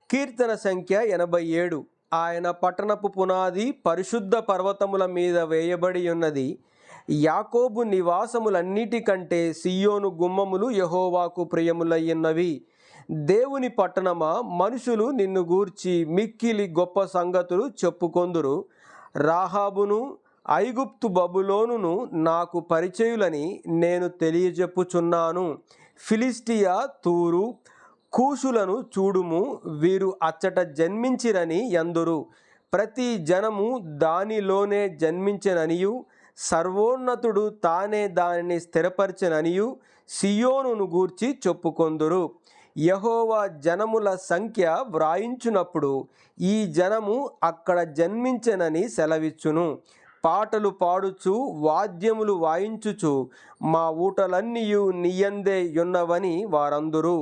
కీర్తన సంఖ్య 87. ఆయన పట్టణపు పునాది పరిశుద్ధ పర్వతముల మీద వేయబడి ఉన్నది. యాకోబు నివాసములన్నిటికంటే సియోను గుమ్మములు యెహోవాకు ప్రియములయ్యున్నవి. దేవుని పట్టణమా, మనుషులు నిన్ను గూర్చి మిక్కిలి గొప్ప సంగతులు చెప్పుకొందురు. రాహాబును ఐగుప్తు బబులోనును నాకు పరిచయులని నేను తెలియజెప్పుచున్నాను. ఫిలిష్టియా, తూరు, కూషులను చూడుము, వీరు అచ్చట జన్మించిరని యందురు. ప్రతి జనము దానిలోనే జన్మించెననియు, సర్వోన్నతుడు తానే దానిని స్థిరపరచెననియు సియోనును గూర్చి చెప్పుకొందురు. యెహోవా జనముల సంఖ్య వ్రాయించునప్పుడు ఈ జనము అక్కడ జన్మించెనని సెలవిచ్చును. పాటలు పాడుచు వాద్యములు వాయించుచు మా ఊటలన్నీయు నీయందే యున్నవని వారందురు.